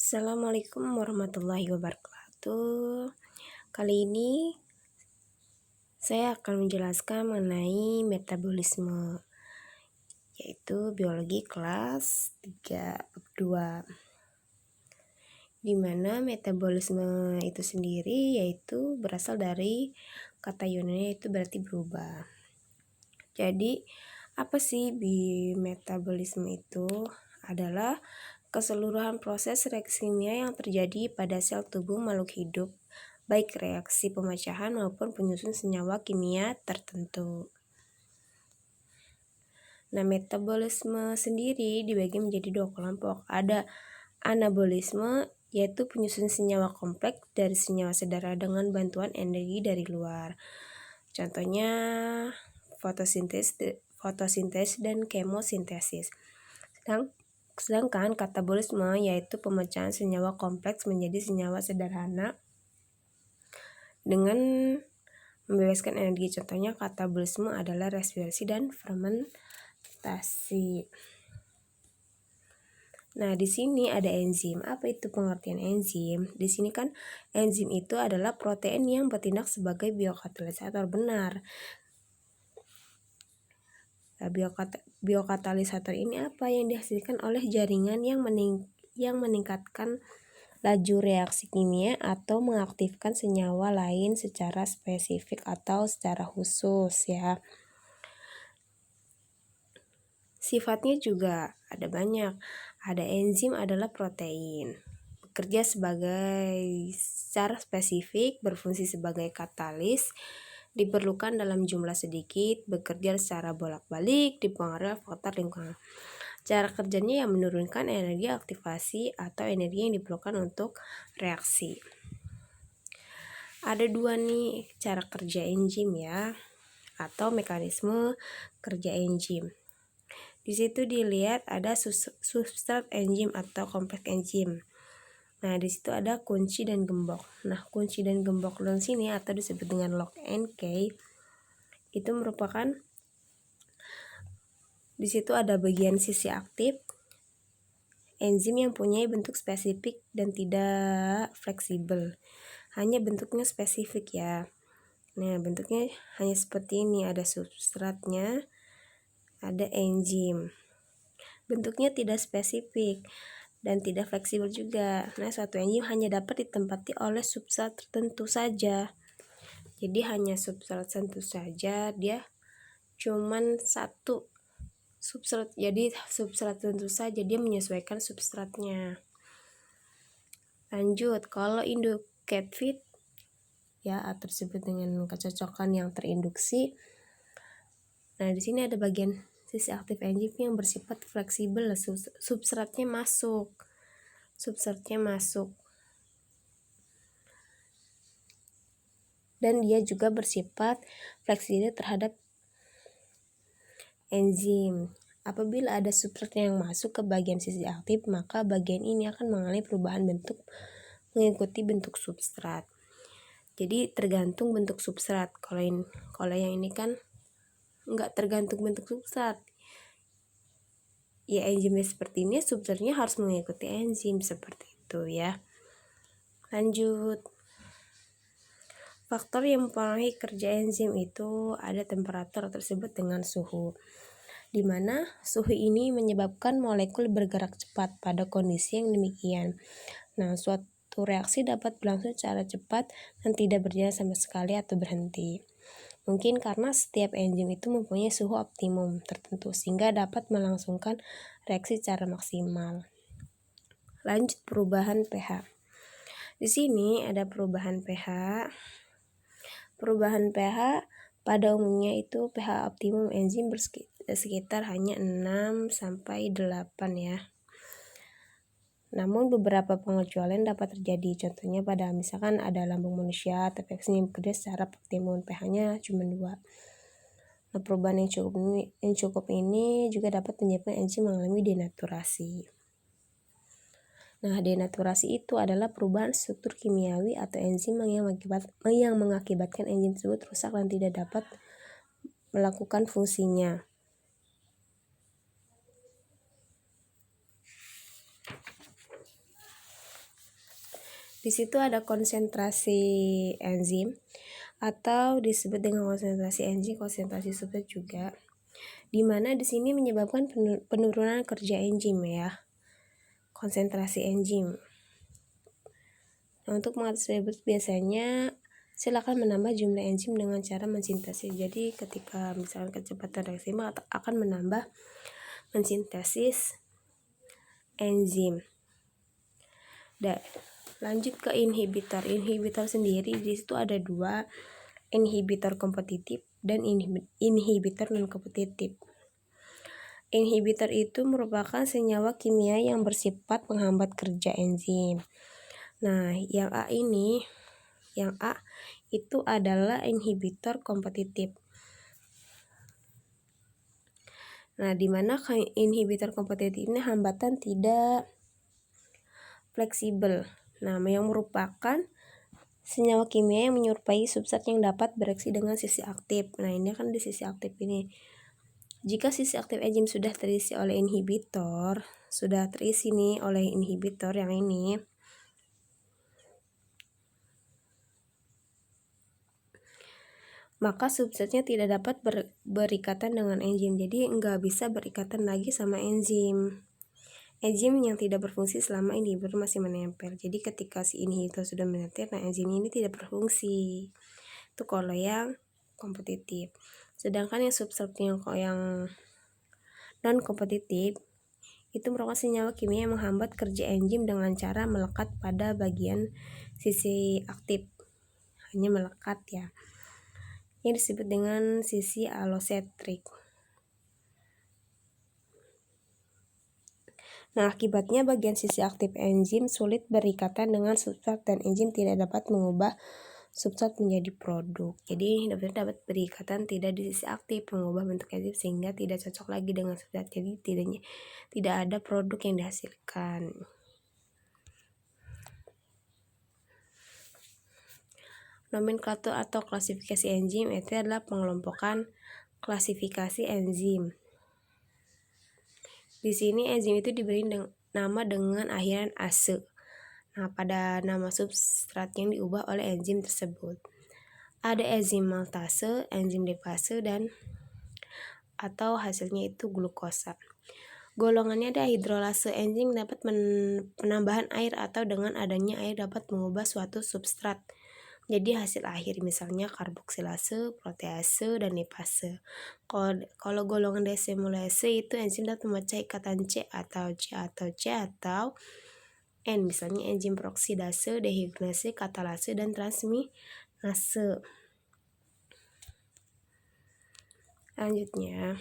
Assalamualaikum warahmatullahi wabarakatuh. Kali ini saya akan menjelaskan mengenai metabolisme, yaitu biologi kelas 3/2. Di mana metabolisme itu sendiri yaitu berasal dari kata Yunani, yaitu berarti berubah. Jadi, apa sih metabolisme itu? Adalah keseluruhan proses reaksi kimia yang terjadi pada sel tubuh makhluk hidup, baik reaksi pemecahan maupun penyusun senyawa kimia tertentu. Nah, metabolisme sendiri dibagi menjadi dua kelompok. Ada anabolisme, yaitu penyusun senyawa kompleks dari senyawa sederhana dengan bantuan energi dari luar. Contohnya fotosintesis dan kemosintesis. Sedangkan katabolisme yaitu pemecahan senyawa kompleks menjadi senyawa sederhana dengan membebaskan energi. Contohnya katabolisme adalah respirasi dan fermentasi. Nah, di sini ada enzim. Apa itu pengertian enzim? Di sini kan enzim itu adalah protein yang bertindak sebagai biokatalisator. Benar. Nah, biokatalisator ini apa yang dihasilkan oleh jaringan yang meningkatkan laju reaksi kimia atau mengaktifkan senyawa lain secara spesifik atau secara khusus ya. Sifatnya juga ada banyak. Ada enzim adalah protein. Bekerja secara spesifik, berfungsi sebagai katalis, diperlukan dalam jumlah sedikit, bekerja secara bolak-balik, dipengaruhi faktor lingkungan. Cara kerjanya yang menurunkan energi aktivasi atau energi yang diperlukan untuk reaksi. Ada dua nih cara kerja enzim ya, atau mekanisme kerja enzim. Di situ dilihat ada substrat enzim atau kompleks enzim. Nah, di situ ada kunci dan gembok. Nah, kunci dan gembok dalam sini atau disebut dengan lock and key itu merupakan, di situ ada bagian sisi aktif enzim yang punya bentuk spesifik dan tidak fleksibel. Hanya bentuknya spesifik ya. Nah, bentuknya hanya seperti ini, ada substratnya, ada enzim. Bentuknya tidak spesifik dan tidak fleksibel juga. Nah, suatu enzim hanya dapat ditempati oleh substrat tertentu saja. Jadi hanya substrat tertentu saja, dia cuman satu substrat. Jadi substrat tertentu saja dia menyesuaikan substratnya. Lanjut, kalau induced fit ya atau disebut dengan kecocokan yang terinduksi. Nah, di sini ada bagian sisi aktif enzim yang bersifat fleksibel, substratnya masuk. Dan dia juga bersifat fleksibel terhadap enzim. Apabila ada substrat yang masuk ke bagian sisi aktif, maka bagian ini akan mengalami perubahan bentuk mengikuti bentuk substrat. Jadi tergantung bentuk substrat. Kalau yang ini kan enggak tergantung bentuk substrat. Ya, enzimnya seperti ini, substratnya harus mengikuti enzim seperti itu ya. Lanjut. Faktor yang mempengaruhi kerja enzim itu ada temperatur tersebut dengan suhu, di mana suhu ini menyebabkan molekul bergerak cepat pada kondisi yang demikian. Nah, suatu reaksi dapat berlangsung secara cepat dan tidak berjalan sama sekali atau berhenti. Mungkin karena setiap enzim itu mempunyai suhu optimum tertentu sehingga dapat melangsungkan reaksi secara maksimal. Lanjut, perubahan pH. Di sini ada perubahan pH. Perubahan pH pada umumnya itu pH optimum enzim sekitar hanya 6 sampai 8 ya. Namun beberapa pengecualian dapat terjadi. Contohnya pada misalkan ada lambung manusia, tapi enzim bekerja secara optimum, pH-nya cuma 2. Nah, perubahan yang cukup ini juga dapat menyebabkan enzim mengalami denaturasi. Nah, denaturasi itu adalah perubahan struktur kimiawi atau enzim yang mengakibatkan enzim tersebut rusak dan tidak dapat melakukan fungsinya. Di situ ada konsentrasi enzim atau disebut dengan konsentrasi enzim, konsentrasi substrat juga. Di mana di sini menyebabkan penurunan kerja enzim ya. Konsentrasi enzim. Nah, untuk mengatasi tersebut biasanya silakan menambah jumlah enzim dengan cara mensintesis. Jadi ketika misalkan kecepatan reaksi akan menambah mensintesis enzim. Lanjut ke inhibitor. Inhibitor sendiri di situ ada dua, inhibitor kompetitif dan inhibitor non kompetitif. Inhibitor itu merupakan senyawa kimia yang bersifat menghambat kerja enzim. Nah, yang A itu adalah inhibitor kompetitif. Nah, di mana inhibitor kompetitif ini hambatan tidak fleksibel. Nah, yang merupakan senyawa kimia yang menyerupai substrat yang dapat bereaksi dengan sisi aktif. Nah, ini kan di sisi aktif ini. Jika sisi aktif enzim sudah terisi oleh inhibitor, yang ini, maka substratnya tidak dapat berikatan dengan enzim. Jadi nggak bisa berikatan lagi sama enzim. Enzim yang tidak berfungsi selama inhibitor masih menempel. Jadi ketika si inhibitor sudah menempel, nah enzim ini tidak berfungsi. Itu kalau yang kompetitif. Sedangkan yang substrat yang non kompetitif itu merupakan senyawa kimia yang menghambat kerja enzim dengan cara melekat pada bagian sisi aktif. Hanya melekat ya. Ini disebut dengan sisi allocentric. Nah, akibatnya bagian sisi aktif enzim sulit berikatan dengan substrat dan enzim tidak dapat mengubah substrat menjadi produk. Jadi dapat berikatan tidak di sisi aktif, mengubah bentuk enzim sehingga tidak cocok lagi dengan substrat. Jadi tidak ada produk yang dihasilkan. Nomenklatur atau klasifikasi enzim itu adalah pengelompokan klasifikasi enzim. Di sini enzim itu diberi nama dengan akhiran ase. Nah, pada nama substrat yang diubah oleh enzim tersebut. Ada enzim maltase, enzim lipase, dan atau hasilnya itu glukosa. Golongannya ada hidrolase. Enzim dapat penambahan air atau dengan adanya air dapat mengubah suatu substrat. Jadi hasil akhir misalnya karboksilase, protease, dan lipase. Kalau golongan desimulase itu enzim dapat memecah ikatan C atau N. Misalnya enzim peroksidase, dehidrogenase, katalase, dan transminase. Lanjutnya.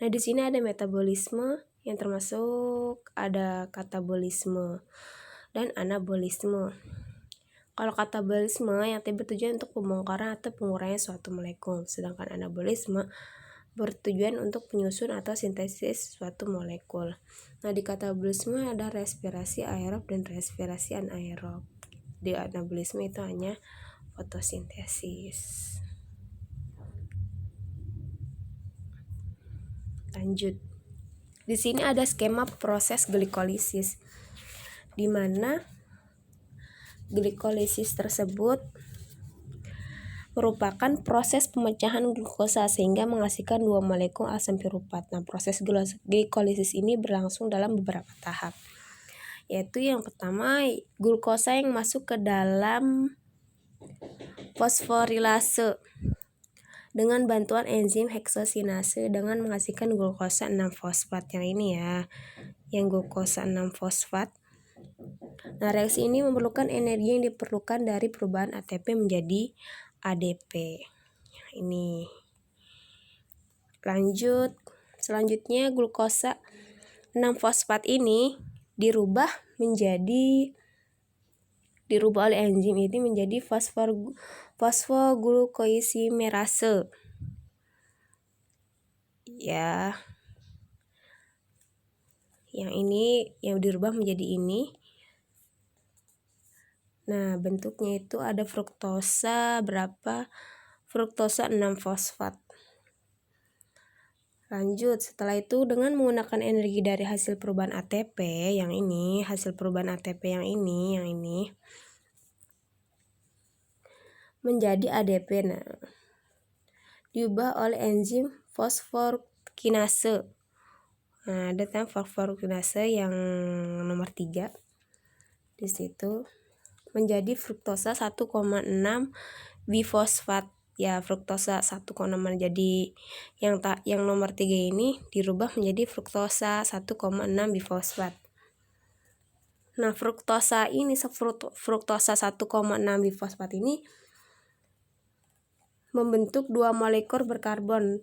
Nah, di sini ada metabolisme yang termasuk ada katabolisme dan anabolisme. Kalau katabolisme yang bertujuan untuk pembongkaran atau pengurangan suatu molekul, sedangkan anabolisme bertujuan untuk penyusun atau sintesis suatu molekul. Nah, di katabolisme ada respirasi aerob dan respirasi anaerob. Di anabolisme itu hanya fotosintesis. Lanjut. Di sini ada skema proses glikolisis, di mana glikolisis tersebut merupakan proses pemecahan glukosa sehingga menghasilkan dua molekul asam piruvat. Nah, proses glikolisis ini berlangsung dalam beberapa tahap. Yaitu yang pertama, glukosa yang masuk ke dalam fosforilase dengan bantuan enzim heksosinase dengan menghasilkan glukosa 6-fosfat. Yang ini ya, yang glukosa 6-fosfat. Nah, reaksi ini memerlukan energi yang diperlukan dari perubahan ATP menjadi ADP. Ini. Lanjut. Selanjutnya glukosa 6-fosfat ini dirubah oleh enzim ini menjadi fosfoglukoisimerase. Ya. Yang ini yang dirubah menjadi ini. Nah, bentuknya itu ada fruktosa 6-fosfat. Lanjut, setelah itu dengan menggunakan energi dari hasil perubahan ATP yang ini, hasil perubahan ATP yang ini menjadi ADP. Nah, diubah oleh enzim fosforkinase. Nah, ada kan fosforkinase yang nomor 3 di situ menjadi fruktosa 1,6 bifosfat. Ya, fruktosa 1,6 jadi yang nomor 3 ini dirubah menjadi fruktosa 1,6 bifosfat. Nah, fruktosa 1,6 bifosfat ini membentuk 2 molekul berkarbon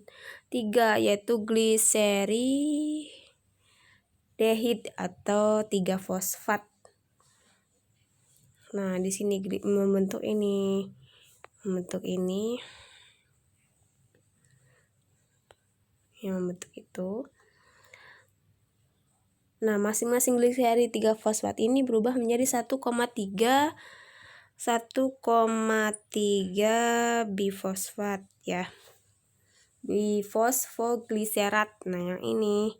3, yaitu gliseridehyde atau 3 fosfat. Nah, di sini membentuk ini. Yang membentuk itu. Nah, masing-masing gliserida 3 fosfat ini berubah menjadi 1,3 bifosfat ya. Bifosfogliserat. Nah, yang ini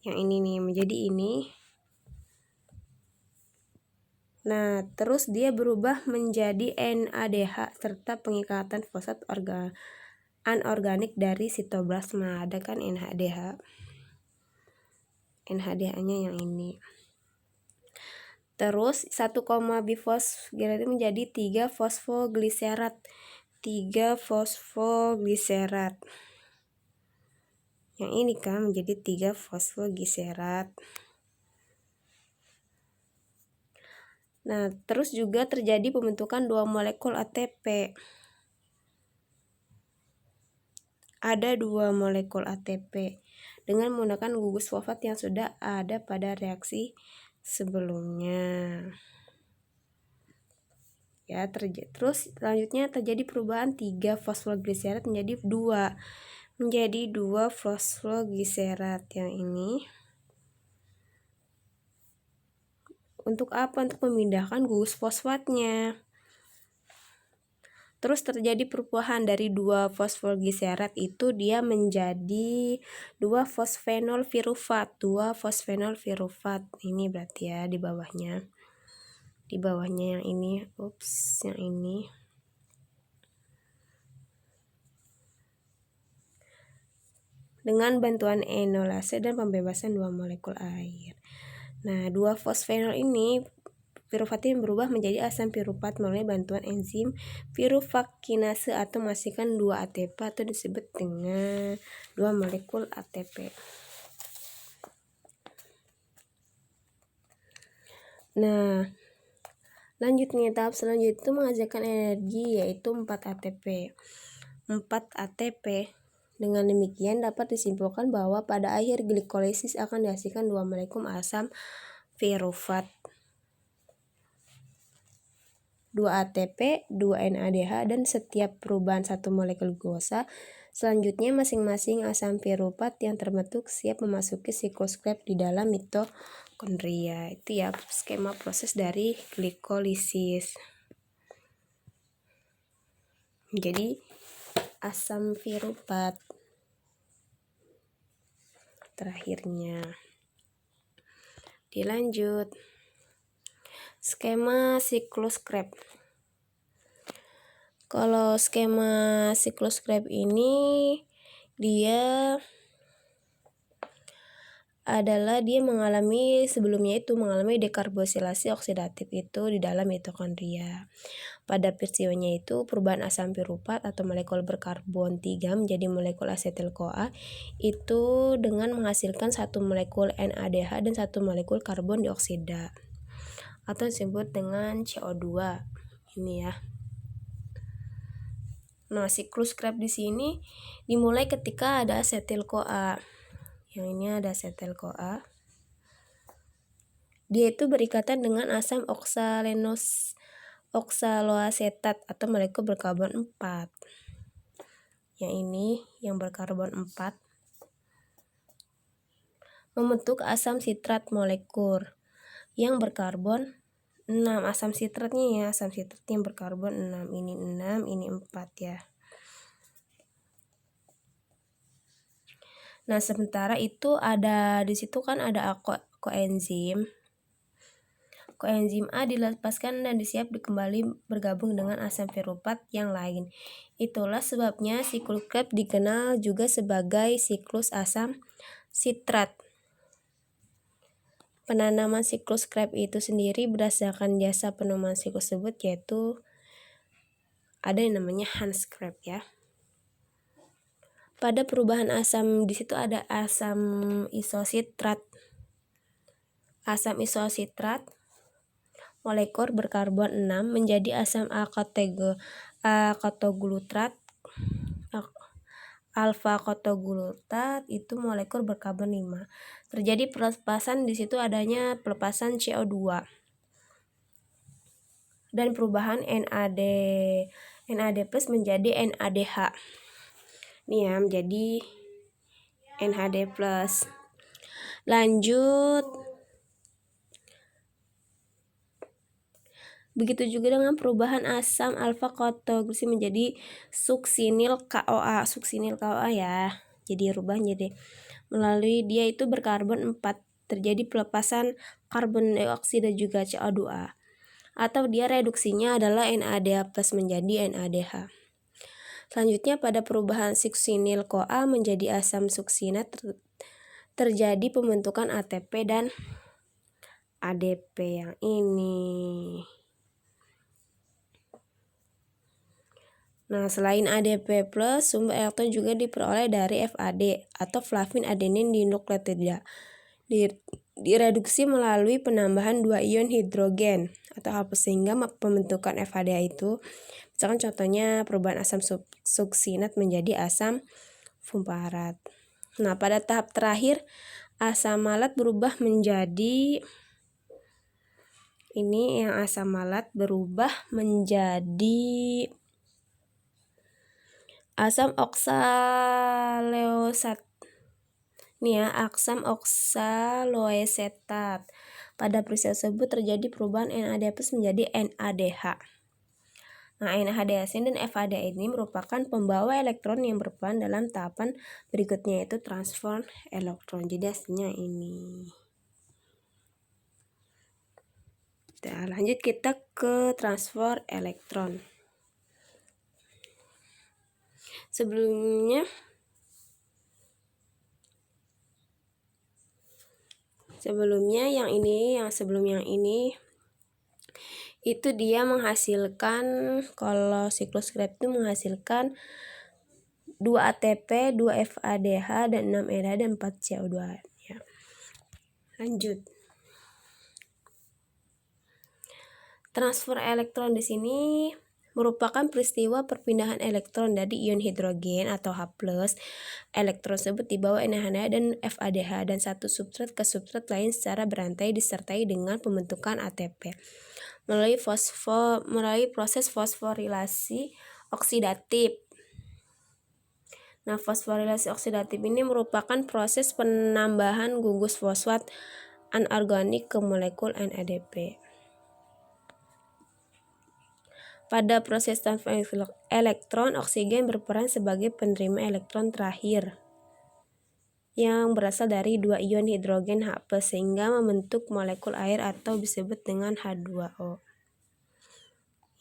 nih menjadi ini. Nah, terus dia berubah menjadi NADH serta pengikatan fosfat anorganik dari sitoplasma. Ada kan NADH. NADH-nya yang ini. Terus 1, bifosfogliserat menjadi 3 fosfogliserat. 3 fosfogliserat. Yang ini kan menjadi 3 fosfogliserat. Nah, terus juga terjadi pembentukan 2 molekul ATP. Ada 2 molekul ATP dengan menggunakan gugus fosfat yang sudah ada pada reaksi sebelumnya. Ya, terus selanjutnya terjadi perubahan 3 fosfogliserat menjadi 2 fosfogliserat yang ini. Untuk apa? Untuk memindahkan gugus fosfatnya. Terus terjadi perubahan dari 2 fosfogliserat itu dia menjadi 2 fosfenol pirufat. 2 fosfenol pirufat. Ini berarti ya di bawahnya. Di bawahnya yang ini, yang ini. Dengan bantuan enolase dan pembebasan 2 molekul air. Nah, 2 fosfenol ini piruvatin berubah menjadi asam piruvat melalui bantuan enzim piruvakinase atau menghasilkan 2 ATP atau disebut dengan 2 molekul ATP. Nah, lanjut nih, tahap selanjutnya itu menghasilkan energi yaitu 4 ATP. 4 ATP. Dengan demikian dapat disimpulkan bahwa pada akhir glikolisis akan dihasilkan 2 molekul asam piruvat. 2 ATP, 2 NADH, dan setiap perubahan 1 molekul glukosa selanjutnya masing-masing asam piruvat yang terbentuk siap memasuki siklus Krebs di dalam mitokondria. Itu ya skema proses dari glikolisis. Jadi asam piruvat terakhirnya. Dilanjut. Skema siklus Krebs. Kalau skema siklus Krebs ini dia sebelumnya mengalami dekarboksilasi oksidatif itu di dalam mitokondria. Pada peristiwanya itu perubahan asam piruvat atau molekul berkarbon 3 menjadi molekul asetil-CoA itu dengan menghasilkan 1 molekul NADH dan 1 molekul karbon dioksida atau disebut dengan CO2. Ini ya. Nah, siklus Krebs di sini dimulai ketika ada asetil-CoA. Yang ini ada asetil-CoA. Dia itu berikatan dengan asam oksaloasetat atau molekul berkarbon 4. Yang ini yang berkarbon 4 membentuk asam sitrat molekul yang berkarbon 6. Asam sitratnya ya, asam sitrat yang berkarbon 6. Ini 6, ini 4 ya. Nah, sementara itu ada di situ kan ada koenzim. Koenzim A dilepaskan dan disiap kembali bergabung dengan asam piruvat yang lain. Itulah sebabnya siklus Krebs dikenal juga sebagai siklus asam sitrat. Penanaman siklus Krebs itu sendiri berdasarkan jasa penemuan siklus tersebut, yaitu ada yang namanya Hans Krebs ya. Pada perubahan asam di situ ada asam isositrat. Asam isositrat molekul berkarbon 6 menjadi asam alfa-ketoglutrat. Alfa-ketoglutrat itu molekul berkarbon 5. Terjadi pelepasan di situ adanya pelepasan CO2 dan perubahan NAD plus menjadi NADH. Nih ya, menjadi NAD plus. Lanjut. Begitu juga dengan perubahan asam alfa-ketoglutrat menjadi suksinil CoA. Suksinil CoA ya. Jadi rubah jadi melalui dia itu berkarbon 4. Terjadi pelepasan karbon dioksida juga CO2. Atau dia reduksinya adalah NADH plus menjadi NADH. Selanjutnya pada perubahan suksinil CoA menjadi asam suksinat terjadi pembentukan ATP dan ADP yang ini. Nah, selain ADP plus, sumber elektron juga diperoleh dari FAD atau flavin adenin dinukleotida. Direduksi melalui penambahan 2 ion hidrogen atau H+, sehingga pembentukan FAD itu, misalkan contohnya perubahan asam suksinat menjadi asam fumarat. Nah, pada tahap terakhir asam malat berubah menjadi ini yang asam malat berubah menjadi asam oksaloesetat. Nih ya, asam oksaloesetat. Pada peristiwa tersebut terjadi perubahan NAD+ menjadi NADH. Nah, NADH dan FAD ini merupakan pembawa elektron yang berperan dalam tahapan berikutnya, yaitu transfer elektron. Jadi hasilnya ini. Nah, lanjut kita ke transfer elektron. Sebelumnya sebelum yang ini itu dia menghasilkan, kalau siklus Krebs itu menghasilkan 2 ATP, 2 FADH, dan 6 NADH dan 4 CO2 ya. Lanjut. Transfer elektron di sini merupakan peristiwa perpindahan elektron dari ion hidrogen atau H+. Elektron tersebut dibawa NADH dan FADH dan satu substrat ke substrat lain secara berantai disertai dengan pembentukan ATP melalui proses fosforilasi oksidatif. Nah, fosforilasi oksidatif ini merupakan proses penambahan gugus fosfat anorganik ke molekul NADP. Pada proses transfer elektron, oksigen berperan sebagai penerima elektron terakhir yang berasal dari 2 ion hidrogen H+, sehingga membentuk molekul air atau disebut dengan H2O.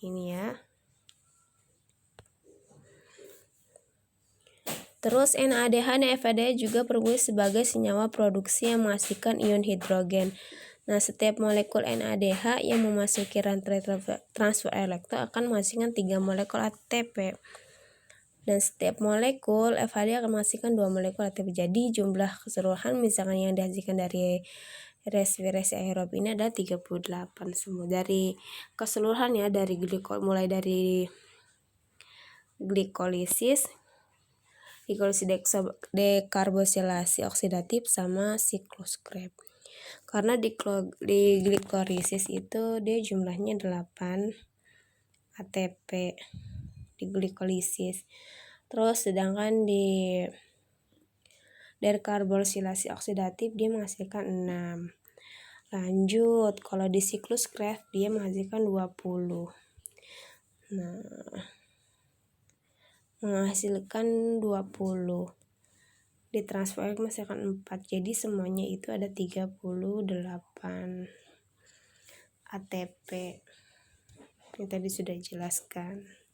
Ini ya. Terus NADH dan FADH juga berfungsi sebagai senyawa produksi yang menghasilkan ion hidrogen. Nah, setiap molekul NADH yang memasuki rantai transfer elektron akan menghasilkan 3 molekul ATP. Dan setiap molekul FAD akan menghasilkan 2 molekul ATP. Jadi jumlah keseluruhan misalkan yang dihasilkan dari respirasi aerob ini ada 38 semua. Dari keseluruhan ya, dari mulai dari glikolisis dekarboksilasi oksidatif sama siklus Krebs. Karena di glikolisis itu dia jumlahnya 8 ATP di glikolisis. Terus sedangkan di dekarboksilasi oksidatif dia menghasilkan 6. Lanjut, kalau di siklus Krebs dia menghasilkan 20. Nah, menghasilkan 20. ditransfer menghasilkan 4. Jadi semuanya itu ada 38 ATP. Yang tadi sudah dijelaskan.